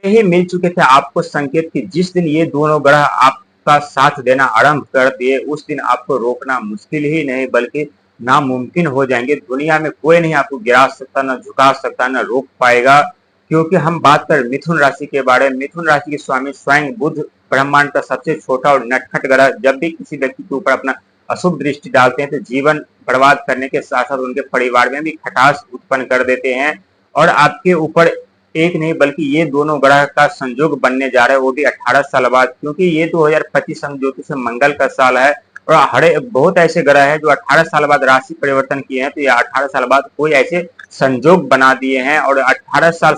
ही मिल चुके थे आपको संकेत कि जिस दिन ये दोनों ग्रह आपका साथ देना आरंभ कर दिए, उस दिन आपको रोकना मुश्किल ही नहीं बल्कि नामुमकिन हो जाएंगे। दुनिया में कोई नहीं आपको गिरा सकता, न झुका सकता, न रोक पाएगा। क्योंकि हम बात कर मिथुन राशि के बारे में, मिथुन राशि के स्वामी स्वयं बुध, ब्रह्मांड का सबसे छोटा और नटखट ग्रह, जब भी किसी व्यक्ति के ऊपर अपना अशुभ दृष्टि डालते हैं तो जीवन बर्बाद करने के साथ साथ उनके परिवार में भी खटास उत्पन्न कर देते हैं। और आपके ऊपर एक नहीं बल्कि ये दोनों ग्रह का संयोग बनने जा रहा है, वो भी 18 साल बाद, क्योंकि ये 2025 अंक ज्योतिष से मंगल का साल है। और हरे बहुत ऐसे ग्रह हैं जो 18 साल बाद राशि परिवर्तन किए हैं, तो ये 18 साल बाद कोई ऐसे संयोग बना दिए हैं। और 18 साल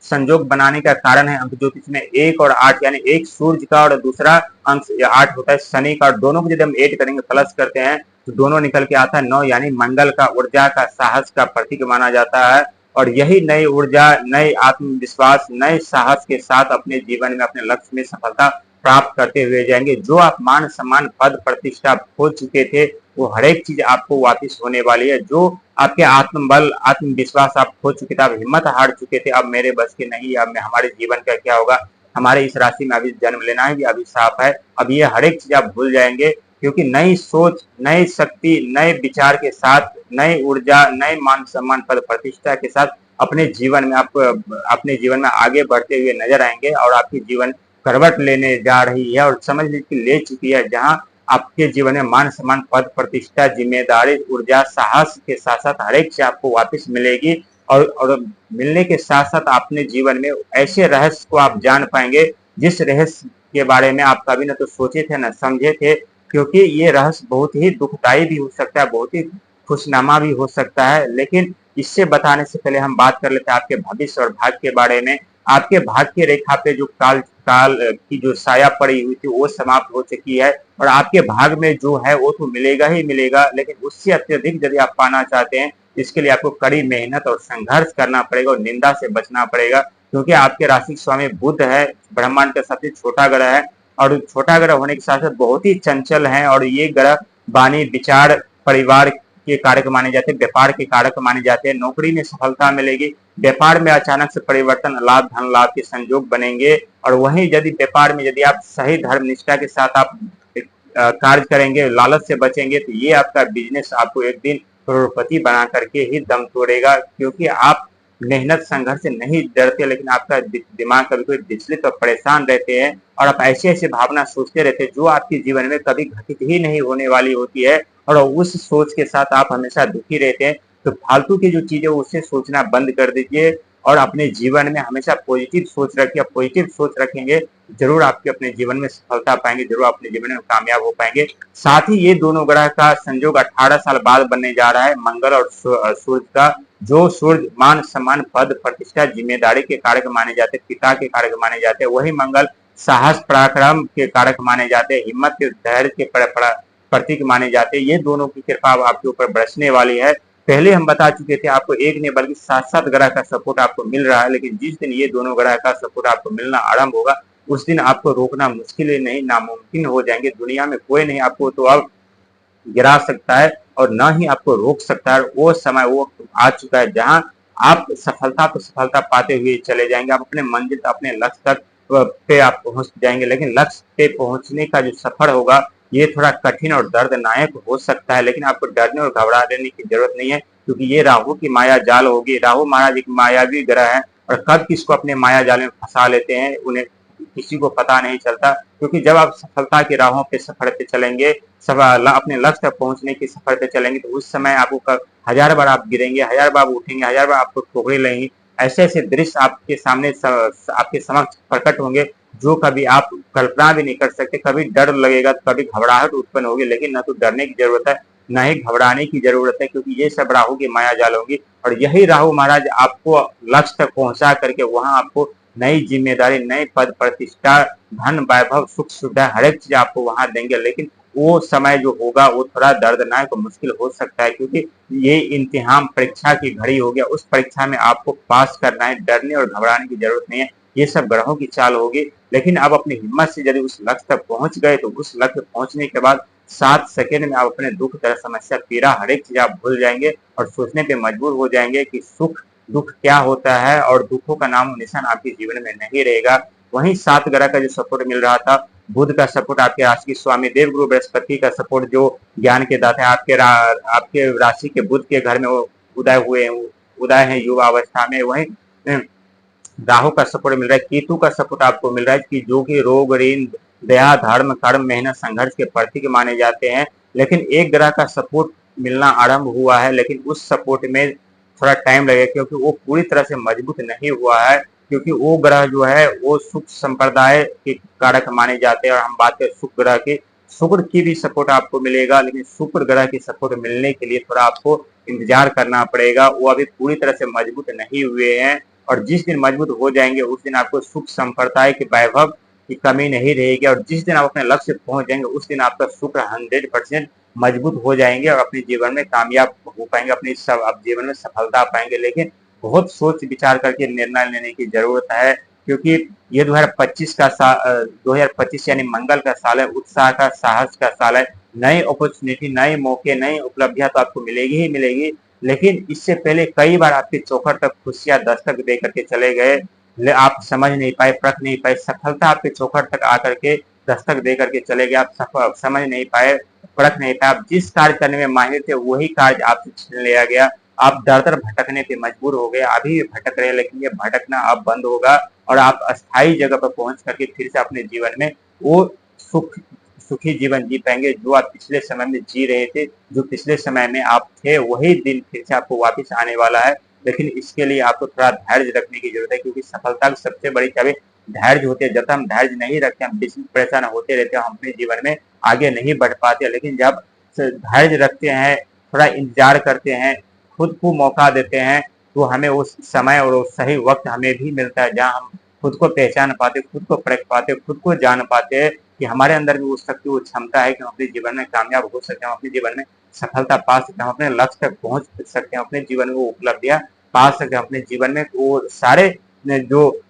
संयोग बनाने का कारण है अंक ज्योतिष में 1 और 8, यानी एक सूर्य का और दूसरा अंक 8 होता है शनि का, और दोनों को यदि हम ऐड करेंगे, प्लस करते हैं, तो दोनों निकल के आता है 9, यानी मंगल का, ऊर्जा का, साहस का प्रतीक माना जाता है। और यही नई ऊर्जा, नए आत्मविश्वास, नए साहस के साथ अपने जीवन में अपने लक्ष्य में सफलता प्राप्त करते हुए जाएंगे। जो आप मान सम्मान पद प्रतिष्ठा खो चुके थे, वो हर एक चीज आपको वापस होने वाली है। जो आपके आत्मबल आत्मविश्वास आप खो चुके थे, आप हिम्मत हार चुके थे, अब मेरे बस की नहीं, अब मैं हमारे जीवन का क्या होगा, हमारे इस राशि में अभी जन्म लेना है भी अभिशाप है, अब ये हर एक चीज आप भूल जाएंगे। क्योंकि नई सोच, नई शक्ति, नए विचार के साथ, नई ऊर्जा, नए मान सम्मान पद प्रतिष्ठा के साथ अपने जीवन में आप अपने जीवन में आगे बढ़ते हुए नजर आएंगे। और आपके जीवन करवट लेने जा रही है और समझ लीजिए ले चुकी है, जहां आपके जीवन में मान सम्मान पद प्रतिष्ठा जिम्मेदारी ऊर्जा साहस के साथ साथ हर एक चीज आपको वापस मिलेगी। और मिलने के साथ साथ अपने जीवन में ऐसे रहस्य को आप जान पाएंगे जिस रहस्य के बारे में आप कभी न तो सोचे थे न समझे थे। क्योंकि ये रहस्य बहुत ही दुखदायी भी हो सकता है, बहुत ही खुशनामा भी हो सकता है। लेकिन इससे बताने से पहले हम बात कर लेते हैं आपके भविष्य और भाग्य के बारे में। आपके भाग्य रेखा पे जो काल काल की जो साया पड़ी हुई थी वो समाप्त हो चुकी है, और आपके भाग में जो है वो तो मिलेगा ही मिलेगा, लेकिन उससे अत्यधिक यदि आप पाना चाहते हैं, इसके लिए आपको कड़ी मेहनत और संघर्ष करना पड़ेगा और निंदा से बचना पड़ेगा। क्योंकि आपके राशि स्वामी बुध है, ब्रह्मांड का सबसे छोटा ग्रह है, और छोटा ग्रह होने के साथ साथ बहुत ही चंचल है। और ये ग्रह वाणी विचार परिवार के कारक माने जाते हैं, व्यापार के कारक माने जाते हैं। नौकरी में सफलता मिलेगी, व्यापार में अचानक से परिवर्तन, लाभ धन लाभ के संयोग बनेंगे। और वहीं यदि व्यापार में यदि आप सही धर्म निष्ठा के साथ आप कार्य करेंगे, लालच से बचेंगे, तो ये आपका बिजनेस आपको एक दिन करोड़पति बना करके ही दम तोड़ेगा। क्योंकि आप मेहनत संघर्ष से नहीं डरते, लेकिन आपका दिमाग कभी कभी विचलित और परेशान रहते हैं, और आप ऐसे ऐसे भावना सोचते रहते हैं जो आपके जीवन में कभी घटित ही नहीं होने वाली होती है। और उस सोच के साथ आप हमेशा दुखी रहते हैं। तो फालतू की जो चीजें उससे सोचना बंद कर दीजिए, और अपने जीवन में हमेशा पॉजिटिव सोच रखिए। पॉजिटिव सोच रखेंगे, जरूर आपके अपने जीवन में सफलता पाएंगे, जरूर अपने जीवन में कामयाब हो पाएंगे। साथ ही ये दोनों ग्रह का संयोग 18 साल बाद बनने जा रहा है, मंगल और सूर्य का। जो सूर्य मान सम्मान पद प्रतिष्ठा जिम्मेदारी के कारक माने जाते हैं, पिता के कारक माने जाते हैं, वही मंगल साहस पराक्रम के कारक माने जाते हैं, हिम्मत के धैर्य के प्रतीक माने जाते हैं। ये दोनों की कृपा आपके ऊपर बरसने वाली है। पहले हम बता चुके थे आपको एक नहीं बल्कि 7-7 ग्रह का सपोर्ट आपको मिल रहा है, लेकिन जिस दिन ये दोनों ग्रह का सपोर्ट आपको मिलना आरंभ होगा, उस दिन आपको रोकना मुश्किल ही नहीं नामुमकिन हो जाएंगे। दुनिया में कोई नहीं आपको तो अब गिरा सकता है और ना ही आपको रोक सकता है। वो समय वो आ चुका है जहां आप सफलता तो सफलता पाते हुए चले जाएंगे, आप अपने मंजिल अपने लक्ष्य तक पे आप पहुंच जाएंगे। लेकिन लक्ष्य पे पहुंचने का जो सफर होगा ये थोड़ा कठिन और दर्दनायक हो सकता है, लेकिन आपको डरने और घबराने की जरूरत नहीं है। क्योंकि ये राहु की माया जाल होगी। राहु महाराज एक मायावी ग्रह है, और कब किसको अपने माया जाल में फंसा लेते हैं उन्हें किसी को पता नहीं चलता। क्योंकि जब आप सफलता की राहों पे सफर पे चलेंगे, सब अपने लक्ष्य तक पहुंचने की सफर पे चलेंगे, तो उस समय आपको 1000 बार आप गिरेंगे, 1000 बार उठेंगे, 1000 बार आपको ठोकरें लगेंगी। ऐसे ऐसे दृश्य आपके सामने आपके समक्ष प्रकट होंगे जो कभी आप कल्पना भी नहीं कर सकते। कभी डर लगेगा, कभी घबराहट उत्पन्न होगी, लेकिन न तो डरने की जरूरत है न ही घबराने की जरूरत है, क्योंकि ये सब राहु की माया जाल होगी। और यही राहु महाराज आपको लक्ष्य तक पहुंचा करके वहां आपको नई जिम्मेदारी, नए पद प्रतिष्ठा, धन वैभव सुख सुविधा हर एक चीज आपको वहां देंगे। लेकिन वो समय जो होगा वो थोड़ा दर्दनाक और मुश्किल हो सकता है, क्योंकि ये इम्तिहान परीक्षा की घड़ी हो गया। उस परीक्षा में आपको पास करना है, डरने और घबराने की जरूरत नहीं है। ये सब ग्रहों की चाल होगी। लेकिन अब अपनी हिम्मत से यदि उस लक्ष्य तक पहुंच गए, तो उस लक्ष्य पहुंचने के बाद 7 सेकेंड में आप अपने दुख दर्द समस्या पीड़ा हर एक चीज आप भूल जाएंगे, और सोचने पे मजबूर हो जाएंगे कि सुख दुख क्या होता है और दुखों का नाम निशान आपके जीवन में नहीं रहेगा। वहीं 7 ग्रह का जो सपोर्ट मिल रहा था, बुध का सपोर्ट, आपके राशि के स्वामी देवगुरु बृहस्पति का सपोर्ट जो ज्ञान के दाता है, आपके राशि के बुध के घर में वो उदय है युवा अवस्था में। वहीं राहु का सपोर्ट मिल रहा है, केतु का सपोर्ट आपको मिल रहा है कि जो कि रोग, ऋण, दया, धर्म, कर्म, मेहनत, संघर्ष के प्रतीक माने जाते हैं। लेकिन एक ग्रह का सपोर्ट मिलना आरंभ हुआ है, लेकिन उस सपोर्ट में थोड़ा टाइम लगेगा क्योंकि वो पूरी तरह से मजबूत नहीं हुआ है, क्योंकि वो ग्रह जो है वो शुक्र संप्रदाय के कारक माने जाते हैं। और हम बात करें शुक्र ग्रह की, शुक्र की भी सपोर्ट आपको मिलेगा, लेकिन शुक्र ग्रह की सपोर्ट मिलने के लिए थोड़ा आपको इंतजार करना पड़ेगा। वो अभी पूरी तरह से मजबूत नहीं हुए हैं, और जिस दिन मजबूत हो जाएंगे उस दिन आपको सुख संप्रदाय के वैभव की कमी नहीं रहेगी। और जिस दिन आप अपने लक्ष्य पहुंच जाएंगे उस दिन आपका शुक्र 100% मजबूत हो जाएंगे और अपने जीवन में कामयाब हो पाएंगे, अपनी आप जीवन में सफलता पाएंगे। लेकिन बहुत सोच विचार करके निर्णय लेने की जरूरत है, क्योंकि ये 2025 का साल, 2025 यानी मंगल का साल है, उत्साह का, साहस का साल है। नई अपॉर्चुनिटी, नए मौके, नई उपलब्धियां तो आपको मिलेगी ही मिलेगी, लेकिन इससे पहले कई बार आपके चौखट तक खुशियां दस्तक दे करके चले गए, आप समझ नहीं पाए, परख नहीं पाए, सफलता आपके चौखट तक आकर के दस्तक दे करके चले गए, आप समझ नहीं पाए, परख नहीं पाए। आप जिस कार्य करने में माहिर थे वही कार्य आपसे छीन लिया गया, आप दर दर भटकने पे मजबूर हो गए। अभी भी भटक रहे, लेकिन ये भटकना अब बंद होगा और आप अस्थायी जगह पर पहुंच करके फिर से अपने जीवन में वो सुखी जीवन जी पाएंगे जो आप पिछले समय में जी रहे थे। जो पिछले समय में आप थे वही दिन फिर से आपको वापस आने वाला है, लेकिन इसके लिए आपको थोड़ा धैर्य रखने की जरूरत है, क्योंकि सफलता की सबसे बड़ी चाबी धैर्य होती है। जब तक हम धैर्य नहीं रखते, हम परेशान होते रहते हैं, हम अपने जीवन में आगे नहीं बढ़ पाते। लेकिन जब धैर्य रखते हैं, थोड़ा इंतजार करते हैं, खुद को मौका देते हैं, तो हमें उस समय और उस सही वक्त हमें भी मिलता है जहाँ हम खुद को पहचान पाते, खुद को परख पाते, खुद को जान पाते हैं कि हमारे अंदर भी वो शक्ति, वो क्षमता है कि हम अपने जीवन में कामयाब हो सकते हैं, हम अपने जीवन में सफलता पा सकते हैं, हम अपने लक्ष्य तक पहुंच सकते हैं, अपने जीवन में वो उपलब्धियां पा सकते हैं, अपने जीवन में वो सारे जो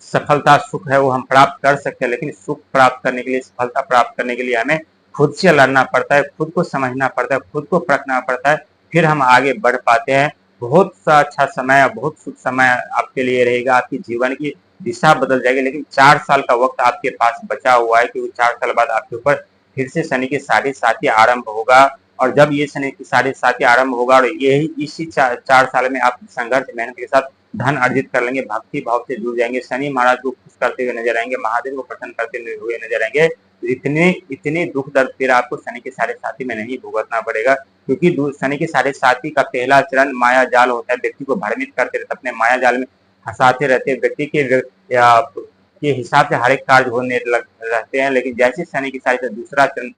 सफलता सुख है वो हम प्राप्त कर सकते हैं। लेकिन सुख प्राप्त करने के लिए, सफलता प्राप्त करने के लिए हमें खुद से लड़ना पड़ता है, खुद को समझना पड़ता है, खुद को परखना पड़ता है, फिर हम आगे बढ़ पाते हैं। बहुत सा अच्छा समय, बहुत शुभ समय आपके लिए रहेगा, आपके जीवन की दिशा बदल जाएगी। लेकिन 4 साल का वक्त आपके पास बचा हुआ है, क्योंकि 4 साल बाद आपके ऊपर फिर से शनि की साढ़े साथी आरंभ होगा। और जब ये शनि की साढ़े साथी आरंभ होगा और यही इसी 4 साल में आप संघर्ष मेहनत के साथ धन अर्जित कर लेंगे, भक्ति भाव से जुड़ जाएंगे, शनि महाराज को खुश करते हुए नजर आएंगे, महादेव को प्रसन्न करते हुए नजर आएंगे। इतने इतने दुख दर्द फिर आपको शनि के साढ़े साथी में नहीं भुगतना पड़ेगा, क्योंकि शनि के साढ़े साथी का पहला चरण माया जाल होता है, व्यक्ति को भ्रमित करते रहते, अपने माया जाल में फंसाते रहते, व्यक्ति के हिसाब से हर एक कार्य होने लग रहते हैं। लेकिन जैसे शनि की साढ़े दूसरा चरण